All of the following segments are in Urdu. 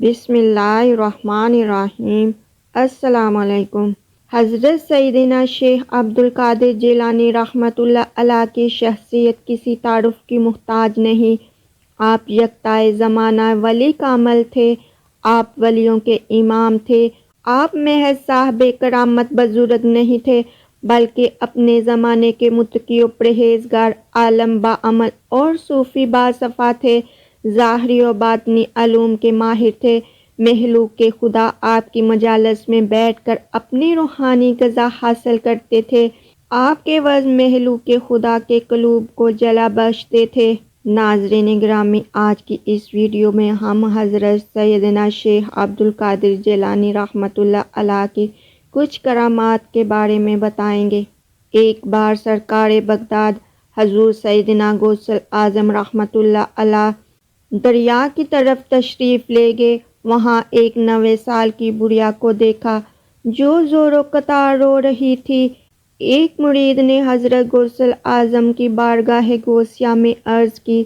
بسم اللہ الرحمن الرحیم۔ السلام علیکم۔ حضرت سیدنا شیخ عبد القادر جیلانی رحمۃ اللہ علیہ کی شخصیت کسی تعارف کی محتاج نہیں۔ آپ یکتائے زمانہ ولی کامل تھے۔ آپ ولیوں کے امام تھے۔ آپ محض صاحب کرامت بزرگ نہیں تھے بلکہ اپنے زمانے کے متقی و پرہیزگار، عالم باعمل اور صوفی باصفا تھے۔ ظاہری و باطنی علوم کے ماہر تھے۔ مخلوق کے خدا آپ کی مجالس میں بیٹھ کر اپنی روحانی غذا حاصل کرتے تھے۔ آپ کے وعظ مخلوق کے خدا کے قلوب کو جلا بخشتے تھے۔ ناظرین گرامی، آج کی اس ویڈیو میں ہم حضرت سیدنا شیخ عبد القادر جیلانی رحمۃ اللہ علیہ کی کچھ کرامات کے بارے میں بتائیں گے۔ ایک بار سرکار بغداد حضور سیدنا غوث اعظم رحمۃ اللہ علیہ دریا کی طرف تشریف لے گئے۔ وہاں ایک 9 سال کی بڑھیا کو دیکھا جو زور و قطار رو رہی تھی۔ ایک مرید نے حضرت غوث اعظم کی بارگاہ غوثیہ میں عرض کی،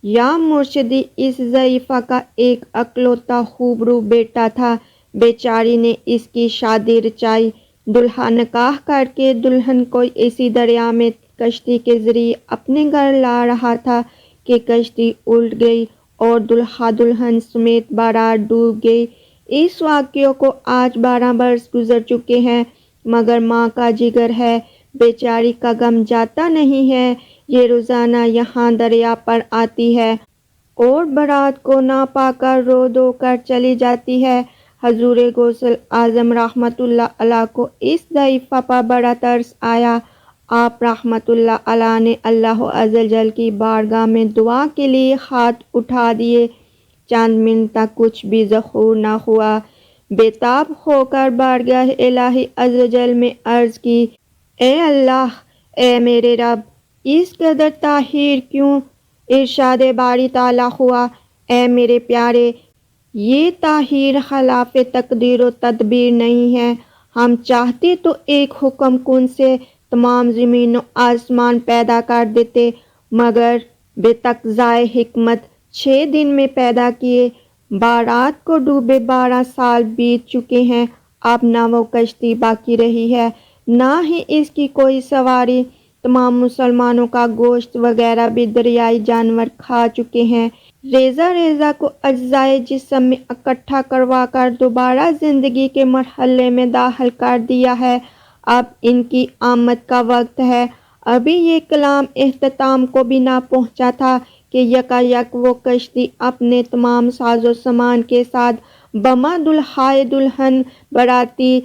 یا مرشدی، اس ضعیفہ کا ایک اکلوتا خوبرو بیٹا تھا، بیچاری نے اس کی شادی رچائی، دلہا نکاح کر کے دلہن کو اسی دریا میں کشتی کے ذریعے اپنے گھر لا رہا تھا کہ کشتی الٹ گئی اور دلہا دلہن سمیت بارات ڈوب گئی۔ اس واقعے کو آج 12 برس گزر چکے ہیں، مگر ماں کا جگر ہے، بیچاری کا غم جاتا نہیں ہے۔ یہ روزانہ یہاں دریا پر آتی ہے اور بارات کو نہ پا کر رو دھو کر چلی جاتی ہے۔ حضور غوث اعظم رحمۃ اللہ علیہ کو اس ضعیفہ پر بڑا ترس آیا۔ آپ رحمۃ اللہ علیہ نے اللہ عز و جل کی بارگاہ میں دعا کے لیے ہاتھ اٹھا دیے۔ چند منٹ تک کچھ بھی ظہور نہ ہوا۔ بے تاب ہو کر بارگاہ الہی عز و جل میں عرض کی، اے اللہ، اے میرے رب، اس قدر تاخیر کیوں؟ ارشاد باری تعالیٰ ہوا، اے میرے پیارے، یہ تاخیر خلاف تقدیر و تدبیر نہیں ہے۔ ہم چاہتے تو ایک حکم کن سے تمام زمین و آسمان پیدا کر دیتے، مگر بے تقاضائے حکمت 6 دن میں پیدا کیے۔ بارات کو ڈوبے 12 سال بیت چکے ہیں، اب نہ وہ کشتی باقی رہی ہے نہ ہی اس کی کوئی سواری۔ تمام مسلمانوں کا گوشت وغیرہ بھی دریائی جانور کھا چکے ہیں۔ ریزہ ریزہ کو اجزائے جسم میں اکٹھا کروا کر دوبارہ زندگی کے مرحلے میں داخل کر دیا ہے۔ اب ان کی آمد کا وقت ہے۔ ابھی یہ کلام اختتام کو بھی نہ پہنچا تھا کہ یکایک وہ کشتی اپنے تمام ساز و سامان کے ساتھ بما دلہائے دلہن باراتی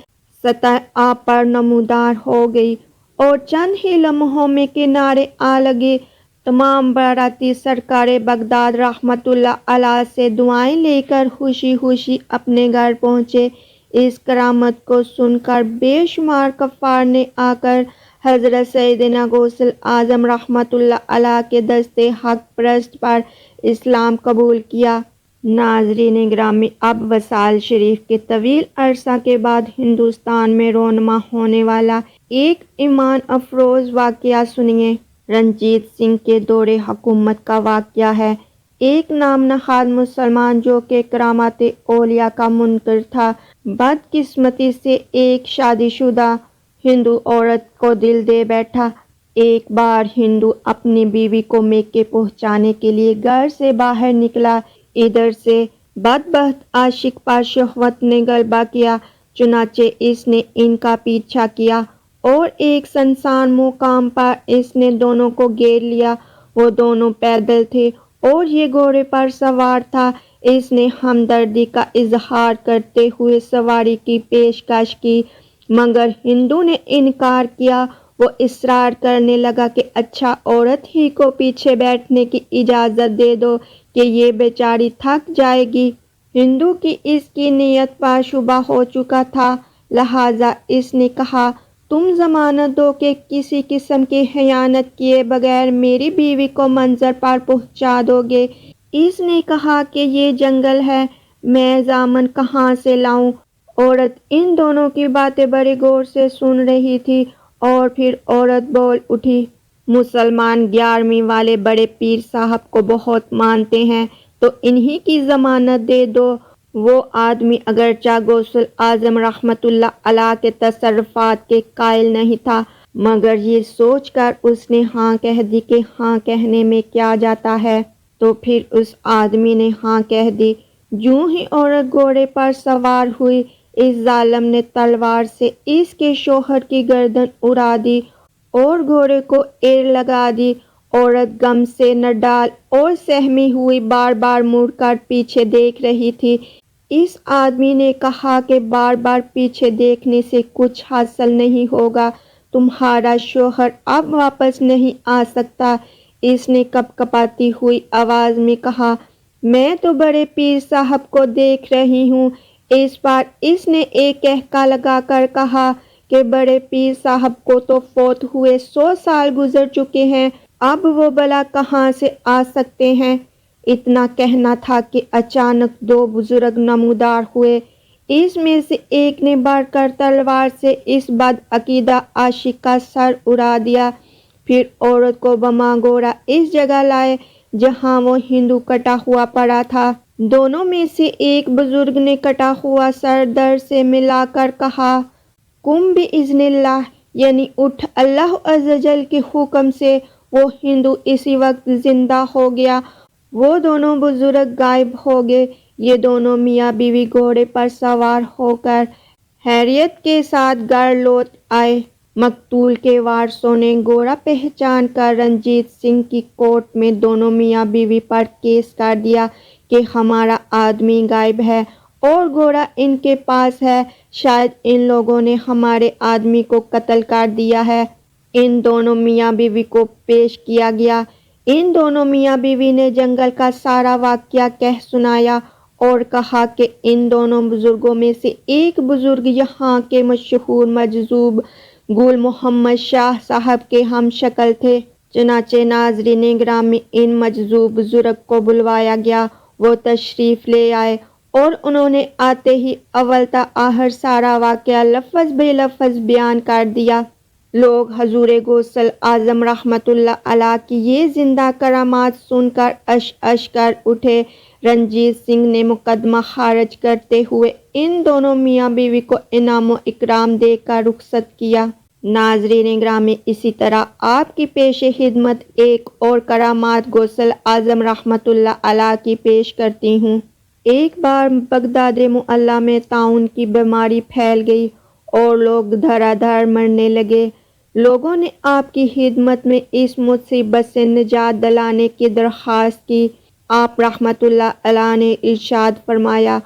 سطح آب پر نمودار ہو گئی اور چند ہی لمحوں میں کنارے آ لگی۔ تمام باراتی سرکار بغداد رحمۃ اللہ علیہ سے دعائیں لے کر خوشی خوشی اپنے گھر پہنچے۔ اس کرامت کو سن کر بے شمار کفار نے آ کر حضرت سیدنا غوث اعظم رحمۃ اللہ علیہ کے دستے حق پرست پر اسلام قبول کیا۔ ناظرین گرامی، اب وصال شریف کے طویل عرصہ کے بعد ہندوستان میں رونما ہونے والا ایک ایمان افروز واقعہ سنیے۔ رنجیت سنگھ کے دور حکومت کا واقعہ ہے۔ ایک نام نہاد مسلمان جو کہ کرامات اولیاء کا منکر تھا، بدقسمتی سے ایک شادی شدہ ہندو عورت کو دل دے بیٹھا۔ ایک بار ہندو اپنی بیوی کو میکے پہنچانے کے لیے گھر سے باہر نکلا۔ ادھر سے بدبخت عاشق پر شہوت نے غلبہ کیا، چنانچہ اس نے ان کا پیچھا کیا اور ایک سنسان مقام پر اس نے دونوں کو گھیر لیا۔ وہ دونوں پیدل تھے اور یہ گھوڑے پر سوار تھا۔ اس نے ہمدردی کا اظہار کرتے ہوئے سواری کی پیشکش کی، مگر ہندو نے انکار کیا۔ وہ اصرار کرنے لگا کہ اچھا، عورت ہی کو پیچھے بیٹھنے کی اجازت دے دو کہ یہ بیچاری تھک جائے گی۔ ہندو کی اس کی نیت پر شبہ ہو چکا تھا، لہٰذا اس نے کہا، تم ضمانت دو کہ کسی قسم کی خیانت کیے بغیر میری بیوی کو منزل پر پہنچا دو گے۔ اس نے کہا کہ یہ جنگل ہے، میں ضامن کہاں سے لاؤں؟ عورت ان دونوں کی باتیں بڑے غور سے سن رہی تھی اور پھر عورت بول اٹھی، مسلمان 11ویں والے بڑے پیر صاحب کو بہت مانتے ہیں، تو انہی کی ضمانت دے دو۔ وہ آدمی اگرچہ غوث اعظم رحمت اللہ علیہ کے تصرفات کے قائل نہیں تھا، مگر یہ سوچ کر اس نے ہاں کہہ دی کہ ہاں کہنے میں کیا جاتا ہے۔ تو پھر اس آدمی نے ہاں کہہ دی۔ یوں ہی عورت گھوڑے پر سوار ہوئی، اس ظالم نے تلوار سے اس کے شوہر کی گردن اڑا دی اور گھوڑے کو ایر لگا دی۔ عورت غم سے نڈال اور سہمی ہوئی بار بار مڑ کر پیچھے دیکھ رہی تھی۔ اس آدمی نے کہا کہ بار بار پیچھے دیکھنے سے کچھ حاصل نہیں ہوگا، تمہارا شوہر اب واپس نہیں آ سکتا۔ اس نے کپ کپاتی ہوئی آواز میں کہا، میں تو بڑے پیر صاحب کو دیکھ رہی ہوں۔ اس بار اس نے ایک کہکا لگا کر کہا کہ بڑے پیر صاحب کو تو فوت ہوئے 100 سال گزر چکے ہیں، اب وہ بھلا کہاں سے آ سکتے ہیں؟ اتنا کہنا تھا کہ اچانک دو بزرگ نمودار ہوئے۔ اس میں سے ایک نے بڑھ کر تلوار سے اس بدعقیدہ عاشق کا سر اڑا دیا، پھر عورت کو بما گوڑا اس جگہ لائے جہاں وہ ہندو کٹا ہوا پڑا تھا۔ دونوں میں سے ایک بزرگ نے کٹا ہوا سر در سے ملا کر کہا، قم بِإِذْنِ اللہ، یعنی اٹھ اللہ عز و جل کے حکم سے۔ وہ ہندو اسی وقت زندہ ہو گیا۔ وہ دونوں بزرگ غائب ہو گئے۔ یہ دونوں میاں بیوی گھوڑے پر سوار ہو کر خیریت کے ساتھ گھر لوٹ آئے۔ مقتول کے وارثوں نے گھوڑا پہچان کر رنجیت سنگھ کی کورٹ میں دونوں میاں بیوی پر کیس کر دیا کہ ہمارا آدمی غائب ہے اور گھوڑا ان کے پاس ہے، شاید ان لوگوں نے ہمارے آدمی کو قتل کر دیا ہے۔ ان دونوں میاں بیوی کو پیش کیا گیا۔ ان دونوں میاں بیوی نے جنگل کا سارا واقعہ کہہ سنایا اور کہا کہ ان دونوں بزرگوں میں سے ایک بزرگ یہاں کے مشہور مجذوب گل محمد شاہ صاحب کے ہم شکل تھے۔ چنانچہ ناظرین گرامی، ان مجذوب بزرگ کو بلوایا گیا۔ وہ تشریف لے آئے اور انہوں نے آتے ہی اول تا آخر سارا واقعہ لفظ بے لفظ بیان کر دیا۔ لوگ حضور غوث اعظم رحمت اللہ علیہ کی یہ زندہ کرامات سن کر اش اش کر اٹھے۔ رنجیت سنگھ نے مقدمہ خارج کرتے ہوئے ان دونوں میاں بیوی کو انعام و اکرام دے کر رخصت کیا۔ ناظرین گرامی، اسی طرح آپ کی پیش خدمت ایک اور کرامات غوث اعظم رحمت اللہ علیہ کی پیش کرتی ہوں۔ ایک بار بغداد معلیٰ میں طاعون کی بیماری پھیل گئی اور لوگ دھڑا دھڑ مرنے لگے۔ لوگوں نے آپ کی خدمت میں اس مصیبت سے نجات دلانے کی درخواست کی۔ آپ رحمت اللہ علیہ نے ارشاد فرمایا،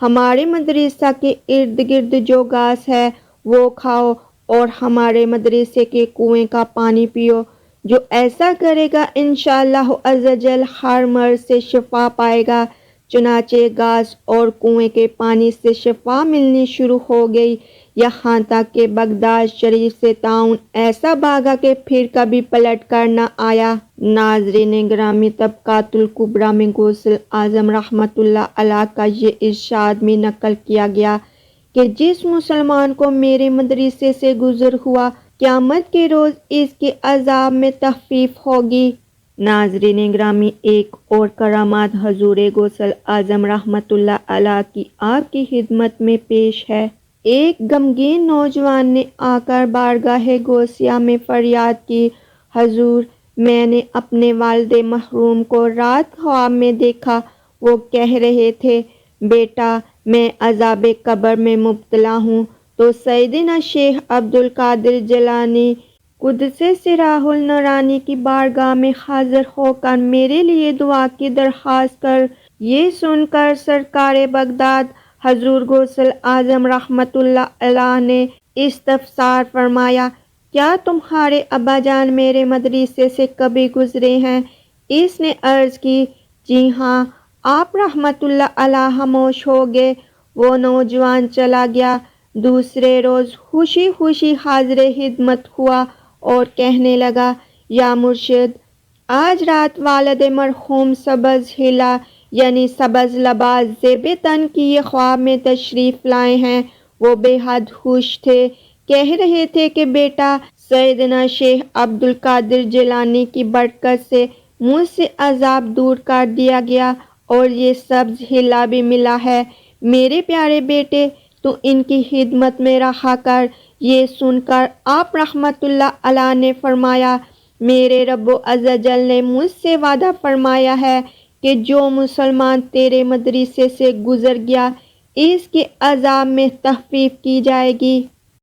ہمارے مدرسہ کے ارد گرد جو گھاس ہے وہ کھاؤ اور ہمارے مدرسے کے کنویں کا پانی پیو۔ جو ایسا کرے گا انشاءاللہ عز و جل ہر مرض سے شفا پائے گا۔ چنانچہ گھاس اور کنویں کے پانی سے شفا ملنی شروع ہو گئی، یہاں تک کہ بغداد شریف سے طاعون ایسا بھاگا کہ پھر کبھی پلٹ کر نہ آیا۔ ناظرین گرامی، طبقات الکبریٰ میں غوث اعظم رحمت اللہ علیہ کا یہ ارشاد بھی نقل کیا گیا کہ جس مسلمان کو میرے مدرسے سے گزر ہوا، قیامت کے روز اس کے عذاب میں تخفیف ہوگی۔ ناظرین گرامی، ایک اور کرامات حضور غوث اعظم رحمت اللہ علیہ کی آپ کی خدمت میں پیش ہے۔ ایک غمگین نوجوان نے آ کر بارگاہ غوثیہ میں فریاد کی، حضور، میں نے اپنے والد مرحوم کو رات خواب میں دیکھا۔ وہ کہہ رہے تھے، بیٹا میں عذاب قبر میں مبتلا ہوں۔ تو سیدنا شیخ عبد القادر جیلانی قدس سرہ النورانی کی بارگاہ میں حاضر ہو کر میرے لیے دعا کی درخواست کر۔ یہ سن کر سرکار بغداد حضور غوث اعظم رحمت اللہ علیہ نے استفسار فرمایا، کیا تمہارے ابا جان میرے مدرسے سے کبھی گزرے ہیں؟ اس نے عرض کی، جی ہاں۔ آپ رحمت اللہ علیہ خاموش ہو گئے۔ وہ نوجوان چلا گیا۔ دوسرے روز خوشی خوشی حاضر خدمت ہوا اور کہنے لگا، یا مرشد، آج رات والد مرحوم سبز حلہ یعنی سبز لباس زیب تن کیے خواب میں تشریف لائے ہیں۔ وہ بے حد خوش تھے، کہہ رہے تھے کہ بیٹا، سیدنا شیخ عبد القادر جیلانی کی برکت سے مجھ سے عذاب دور کر دیا گیا اور یہ سبز حلہ بھی ملا ہے۔ میرے پیارے بیٹے، تو ان کی خدمت میں رہا کر۔ یہ سن کر آپ رحمت اللہ علیہ نے فرمایا، میرے رب عزوجل نے مجھ سے وعدہ فرمایا ہے کہ جو مسلمان تیرے مدرسے سے گزر گیا اس کے عذاب میں تخفیف کی جائے گی۔